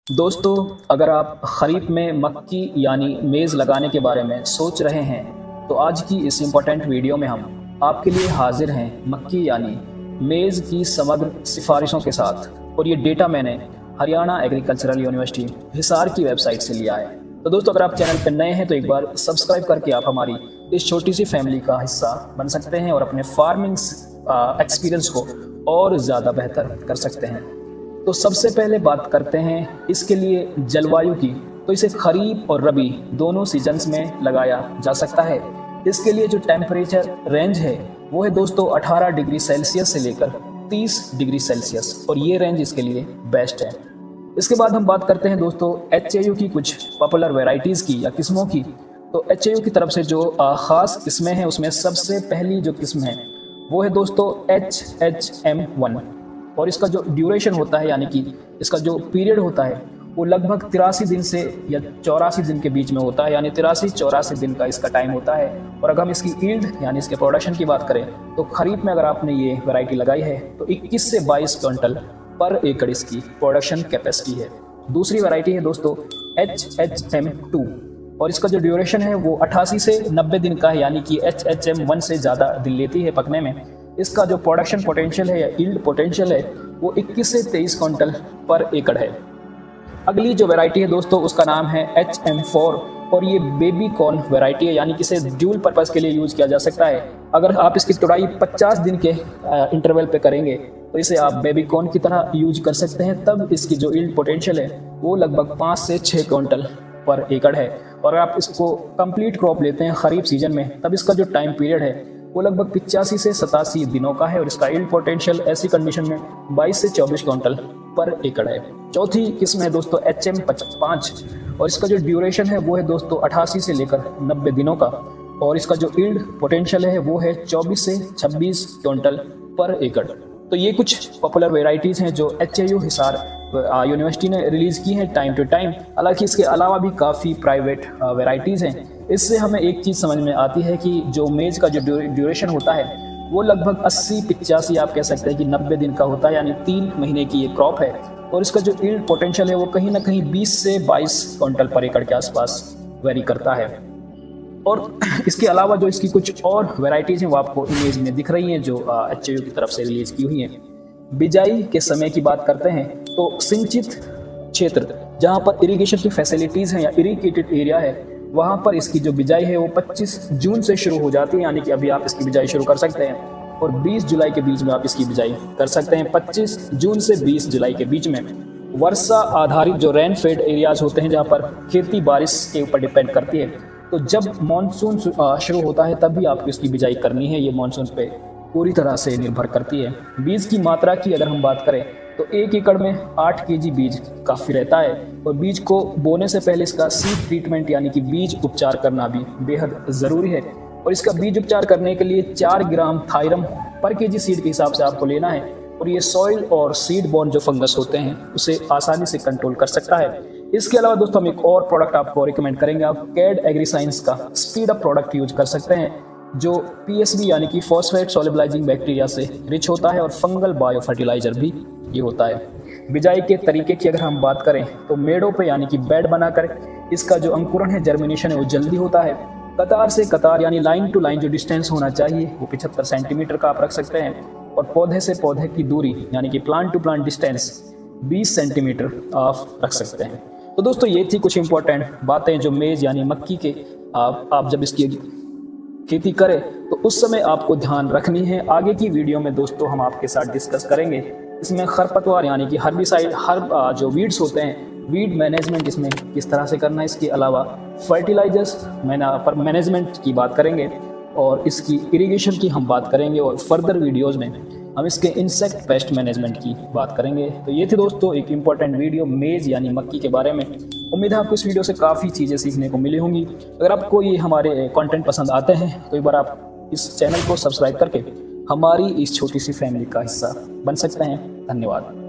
दोस्तों, अगर आप खरीफ में मक्की यानी मेज़ लगाने के बारे में सोच रहे हैं, तो आज की इस इम्पोर्टेंट वीडियो में हम आपके लिए हाजिर हैं मक्की यानी मेज़ की समग्र सिफारिशों के साथ। और ये डेटा मैंने हरियाणा एग्रीकल्चरल यूनिवर्सिटी हिसार की वेबसाइट से लिया है। तो दोस्तों, अगर आप चैनल पर नए हैं तो एक बार सब्सक्राइब करके आप हमारी इस छोटी सी फैमिली का हिस्सा बन सकते हैं और अपने फार्मिंग एक्सपीरियंस को और ज़्यादा बेहतर कर सकते हैं। तो सबसे पहले बात करते हैं इसके लिए जलवायु की। तो इसे खरीफ और रबी दोनों सीजन्स में लगाया जा सकता है। इसके लिए जो टेम्परेचर रेंज है वो है दोस्तों 18 डिग्री सेल्सियस से लेकर 30 डिग्री सेल्सियस, और ये रेंज इसके लिए बेस्ट है। इसके बाद हम बात करते हैं दोस्तों HAU की कुछ पॉपुलर वेराइटीज़ की या किस्मों की। तो HAU की तरफ से जो ख़ास किस्में हैं उसमें सबसे पहली जो किस्म है वो है दोस्तों HHM1। और इसका जो ड्यूरेशन होता है यानी कि इसका जो पीरियड होता है वो लगभग 83 दिन से या 84 दिन के बीच में होता है, यानी 83-84 दिन का इसका टाइम होता है। और अगर हम इसकी ईल्ड यानी इसके प्रोडक्शन की बात करें तो खरीफ में अगर आपने ये वैरायटी लगाई है तो 21 से 22 क्विंटल पर एकड़ इसकी प्रोडक्शन कैपेसिटी है। दूसरी वैरायटी है दोस्तों HHM2, और इसका जो ड्यूरेशन है वो 88 से 90 दिन का है, यानी कि HHM1 से ज़्यादा दिन लेती है पकने में। इसका जो प्रोडक्शन पोटेंशियल है या यील्ड पोटेंशियल है वो 21 से 23 क्विंटल पर एकड़ है। अगली जो वैरायटी है दोस्तों उसका नाम है HM4, और ये बेबी कॉर्न वैरायटी है, यानी कि इसे ड्यूल पर्पस के लिए यूज़ किया जा सकता है। अगर आप इसकी तुड़ाई 50 दिन के इंटरवल पे करेंगे तो इसे आप बेबी कॉर्न की तरह यूज कर सकते हैं। तब इसकी जो यील्ड पोटेंशियल है वो लगभग 5 से 6 क्विंटल पर एकड़ है। और आप इसको कंप्लीट क्रॉप लेते हैं खरीफ सीजन में तब इसका जो टाइम पीरियड है वो लगभग 85 से 87 दिनों का है, और इसका यील्ड पोटेंशियल ऐसी कंडीशन में 22 से 24 क्विंटल पर एकड़ है। चौथी किस्म है दोस्तों HM5, और इसका जो ड्यूरेशन है वो है दोस्तों 88 से लेकर 90 दिनों का, और इसका जो यील्ड पोटेंशियल है वो है 24 से 26 क्विंटल पर एकड़। तो ये कुछ पॉपुलर वेराइटीज़ हैं जो HAU हिसार यूनिवर्सिटी ने रिलीज़ की हैं टाइम टू टाइम। हालांकि इसके अलावा भी काफ़ी प्राइवेट वेराइटीज़ हैं। इससे हमें एक चीज़ समझ में आती है कि जो मेज़ का जो ड्यूरेशन होता है वो लगभग 80-85 आप कह सकते हैं कि 90 दिन का होता है, यानी 3 महीने की ये क्रॉप है। और इसका जो यील्ड पोटेंशियल है वो कहीं ना कहीं 20 से 22 क्विंटल पर एकड़ के आसपास वेरी करता है। और इसके अलावा जो इसकी कुछ और वेराइटीज़ हैं वो आपको इमेज में दिख रही हैं जो HAU की तरफ से रिलीज़ की हुई हैं। बिजाई के समय की बात करते हैं तो सिंचित क्षेत्र जहाँ पर इरिगेशन की फैसिलिटीज़ हैं या इरिगेटेड एरिया है वहाँ पर इसकी जो बिजाई है वो 25 जून से शुरू हो जाती है, यानी कि अभी आप इसकी बिजाई शुरू कर सकते हैं। और 20 जुलाई के बीच में आप इसकी बिजाई कर सकते हैं। 25 जून से 20 जुलाई के बीच में वर्षा आधारित जो रेन फेड एरियाज होते हैं जहाँ पर खेती बारिश के ऊपर डिपेंड करती है, तो जब मानसून शुरू होता है तब भी आपको इसकी बिजाई करनी है। ये मानसून पे पूरी तरह से निर्भर करती है। बीज की मात्रा की अगर हम बात करें तो 1 एकड़ में 8 kg बीज काफ़ी रहता है, और बीज को बोने से पहले इसका सीड ट्रीटमेंट यानी कि बीज उपचार करना भी बेहद ज़रूरी है। और इसका बीज उपचार करने के लिए 4 ग्राम थायरम पर kg सीड के हिसाब से आपको लेना है। और ये सॉइल और सीड बॉर्न जो फंगस होते हैं उसे आसानी से कंट्रोल कर सकता है। इसके अलावा दोस्तों हम एक और प्रोडक्ट आपको रिकमेंड करेंगे। आप कैड एग्रीसाइंस का स्पीड अप प्रोडक्ट यूज कर सकते हैं जो PSB यानी कि फॉस्फेट सोल्युबलाइजिंग बैक्टीरिया से रिच होता है, और फंगल बायो फर्टिलाइजर भी ये होता है। बिजाई के तरीके की अगर हम बात करें तो मेड़ों पे यानी कि बेड बनाकर इसका जो अंकुरण है, जर्मिनेशन है वो जल्दी होता है। कतार से कतार यानी लाइन टू लाइन जो डिस्टेंस होना चाहिए वो 75 सेंटीमीटर का आप रख सकते हैं, और पौधे से पौधे की दूरी यानी कि plant to plant distance 20 centimetre आप रख सकते हैं। तो दोस्तों ये थी कुछ इंपॉर्टेंट बातें जो मेज़ यानी मक्की के आप जब इसकी खेती करें तो उस समय आपको ध्यान रखनी है। आगे की वीडियो में दोस्तों हम आपके साथ डिस्कस करेंगे इसमें खरपतवार यानी कि हर्बिसाइड जो वीड्स होते हैं, वीड मैनेजमेंट इसमें किस तरह से करना है। इसके अलावा फर्टिलाइजर्स पर मैनेजमेंट की बात करेंगे, और इसकी इरिगेशन की हम बात करेंगे, और फर्दर वीडियोज़ में हम इसके इंसेक्ट पेस्ट मैनेजमेंट की बात करेंगे। तो ये थी दोस्तों एक इम्पॉर्टेंट वीडियो मेज़ यानी मक्की के बारे में। उम्मीद है आपको इस वीडियो से काफ़ी चीज़ें सीखने को मिली होंगी। अगर आपको ये हमारे कंटेंट पसंद आते हैं तो एक बार आप इस चैनल को सब्सक्राइब करके हमारी इस छोटी सी फैमिली का हिस्सा बन सकते हैं। धन्यवाद।